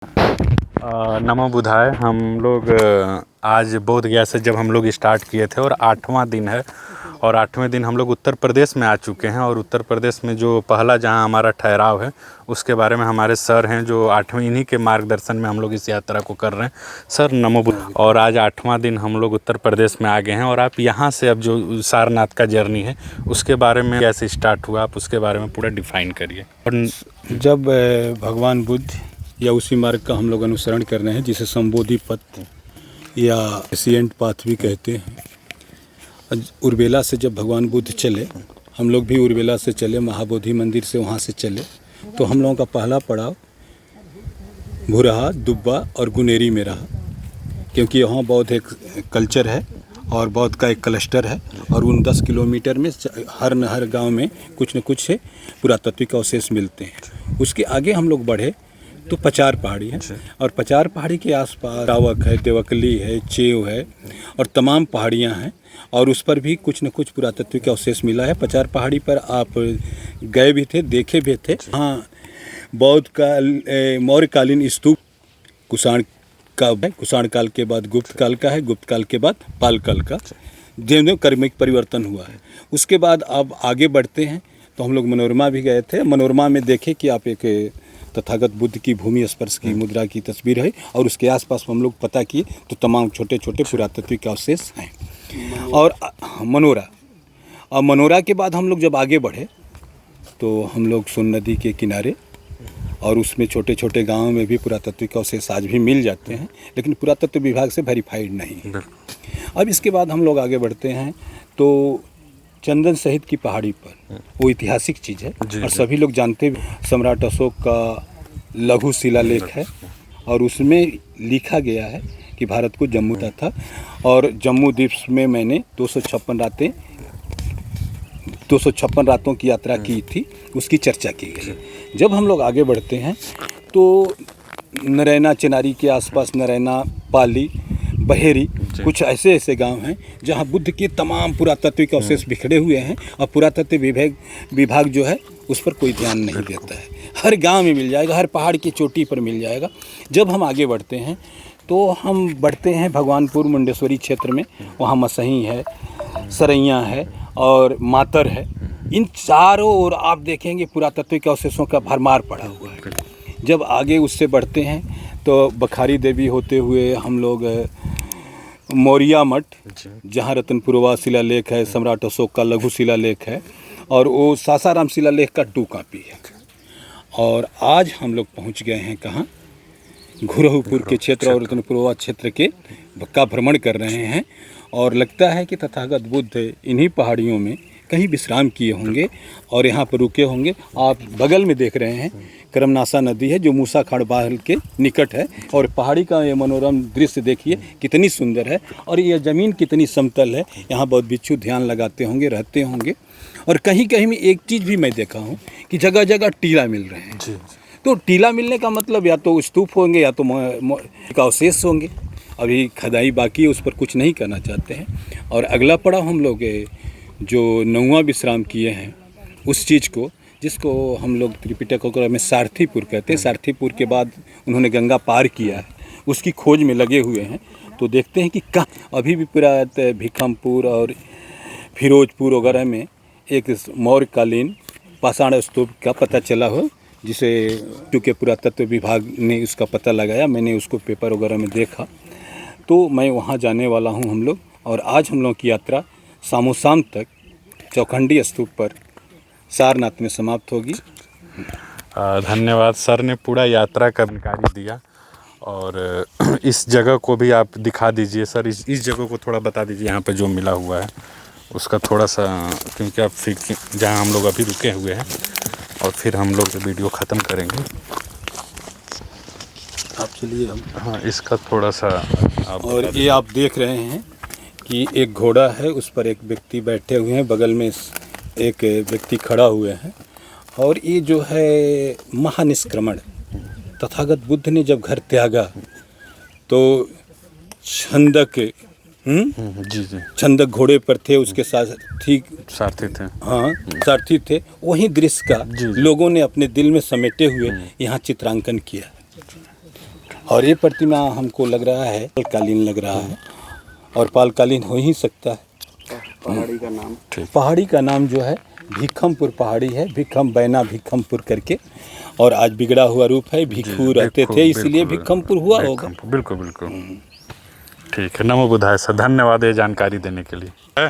नमो बुधाय। हम लोग आज बोध गया से जब हम लोग स्टार्ट किए थे और 8वां दिन है और 8वें दिन हम लोग उत्तर प्रदेश में आ चुके हैं। और उत्तर प्रदेश में जो पहला जहां हमारा ठहराव है उसके बारे में हमारे सर हैं जो 8वें, इन्हीं के मार्गदर्शन में हम लोग इस यात्रा को कर रहे हैं। सर नमो बुधाय। और आज 8वां दिन हम लोग उत्तर प्रदेश में आ गए हैं और आप यहाँ से अब जो सारनाथ का जर्नी है उसके बारे में कैसे स्टार्ट हुआ, आप उसके बारे में पूरा डिफाइन करिए। और जब भगवान बुद्ध या उसी मार्ग का हम लोग अनुसरण कर रहे हैं जिसे संबोधि पथ या एशिएंट पाथ भी कहते हैं। उर्वेला से जब भगवान बुद्ध चले, हम लोग भी उर्वेला से चले, महाबोधि मंदिर से वहाँ से चले, तो हम लोगों का पहला पड़ाव भुरहा, दुब्बा और गुनेरी में रहा, क्योंकि यहाँ बौद्ध एक कल्चर है और बौद्ध का एक क्लस्टर है। और उन 10 किलोमीटर में हर गांव में कुछ न कुछ पुरातात्विक अवशेष मिलते हैं। उसके आगे हम लोग बढ़े तो पचार पहाड़ी है और पचार पहाड़ी के आसपास रावक है, देवकली है, चेव है और तमाम पहाड़ियां हैं और उस पर भी कुछ न कुछ पुरातत्विक अवशेष मिला है। पचार पहाड़ी पर आप गए भी थे, देखे भी थे। हाँ, बौद्ध का मौर्यकालीन स्तूप कुषाण काल के बाद गुप्त काल का है, गुप्त काल के बाद पाल काल का, जिनमें क्रमिक परिवर्तन हुआ है। उसके बाद अब आगे बढ़ते हैं तो हम लोग मनोरमा भी गए थे। मनोरमा में देखे कि आप एक तथागत बुद्ध की भूमि स्पर्श की मुद्रा की तस्वीर है और उसके आसपास हम लोग पता किए तो तमाम छोटे छोटे पुरातत्विक अवशेष हैं। और मनोरा के बाद हम लोग जब आगे बढ़े तो हम लोग सोन नदी के किनारे और उसमें छोटे छोटे गांवों में भी पुरातत्विक अवशेष आज भी मिल जाते हैं, लेकिन पुरातत्व विभाग से वेरीफाइड नहीं है। अब इसके बाद हम लोग आगे बढ़ते हैं तो चंदन सहित की पहाड़ी पर वो ऐतिहासिक चीज़ है और सभी लोग जानते हैं। सम्राट अशोक का लघु शिलालेख है और उसमें लिखा गया है कि भारत को जम्मू था और जम्मू द्वीप में मैंने 256 रातों की यात्रा की थी, उसकी चर्चा की गई। जब हम लोग आगे बढ़ते हैं तो नरैना चेनारी के आसपास नरैना, पाली, बहेरी, कुछ ऐसे गांव हैं जहां बुद्ध के तमाम पुरातत्विक अवशेष बिखरे हुए हैं और पुरातत्व विभाग जो है उस पर कोई ध्यान नहीं देता है। हर गांव में मिल जाएगा, हर पहाड़ की चोटी पर मिल जाएगा। जब हम आगे बढ़ते हैं तो हम बढ़ते हैं भगवानपुर मुंडेश्वरी क्षेत्र में, वहाँ मसही है, सरैया है और मातर है। इन चारों ओर आप देखेंगे पुरातत्विक अवशेषों का भरमार पड़ा हुआ है। जब आगे उससे बढ़ते हैं तो बखारी देवी होते हुए हम लोग मौर्या मठ, जहाँ रतनपुरवा शिलालेख है, सम्राट अशोक का लघु शिलालेख है और वो सासाराम शिलालेख का 2 कॉपी है। और आज हम लोग पहुँच गए हैं कहाँ? घुरहुपुर के क्षेत्र और रतनपुरवा क्षेत्र के का भ्रमण कर रहे हैं और लगता है कि तथागत बुद्ध इन्हीं पहाड़ियों में कहीं विश्राम किए होंगे और यहाँ पर रुके होंगे। आप बगल में देख रहे हैं करमनासा नदी है जो मूसा खाड़बाहल के निकट है और पहाड़ी का ये मनोरम दृश्य देखिए कितनी सुंदर है और ये ज़मीन कितनी समतल है। यहाँ बहुत बिच्छू ध्यान लगाते होंगे, रहते होंगे। और कहीं कहीं में एक चीज़ भी मैं देखा हूँ कि जगह जगह टीला मिल रहे हैं। तो टीला मिलने का मतलब या तो स्तूप होंगे या तो अवशेष होंगे। अभी खदाई बाकी है, उस पर कुछ नहीं करना चाहते हैं। और अगला पड़ाव हम लोग जो 9वां विश्राम किए हैं उस चीज़ को, जिसको हम लोग त्रिपिटक में सारथीपुर कहते हैं। सारथीपुर के बाद उन्होंने गंगा पार किया है, उसकी खोज में लगे हुए हैं। तो देखते हैं कि कहाँ अभी भी पूरा भिखमपुर और फिरोजपुर वगैरह में एक मौर्यकालीन पाषाण स्तूप का पता चला हो, जिसे चूँकि पुरातत्व विभाग ने उसका पता लगाया। मैंने उसको पेपर वगैरह में देखा तो मैं वहाँ जाने वाला हूँ हम लोग। और आज हम लोग की यात्रा शाम तक चौखंडी स्तूप पर सारनाथ में समाप्त होगी। धन्यवाद। सर ने पूरा यात्रा का जानकारी दिया और इस जगह को भी आप दिखा दीजिए सर। इस जगह को थोड़ा बता दीजिए, यहाँ पे जो मिला हुआ है उसका थोड़ा सा, क्योंकि आप फिर जहाँ हम लोग अभी रुके हुए हैं और फिर हम लोग वीडियो ख़त्म करेंगे। आप चलिए हम, हाँ, इसका थोड़ा सा आप। और ये आप देख रहे हैं कि एक घोड़ा है, उस पर एक व्यक्ति बैठे हुए हैं, बगल में एक व्यक्ति खड़ा हुए हैं। और ये जो है महानिष्क्रमण, तथागत बुद्ध ने जब घर त्यागा तो छंदक छंदक घोड़े पर थे, उसके साथ ठीक सारथी थे। हाँ, सारथी थे। वही दृश्य का लोगों ने अपने दिल में समेटे हुए यहाँ चित्रांकन किया। और ये प्रतिमा हमको लग रहा है पालकालीन लग रहा है, और पालकालीन हो ही सकता है। पहाड़ी का नाम, पहाड़ी का नाम जो है भिखमपुर पहाड़ी है, भिखम बैना भिखमपुर करके, और आज बिगड़ा हुआ रूप है, भिखू रहते थे इसलिए भिखमपुर हुआ होगा। बिल्कुल बिल्कुल। ठीक है, नमो बुद्धाय सर, धन्यवाद ये जानकारी देने के लिए।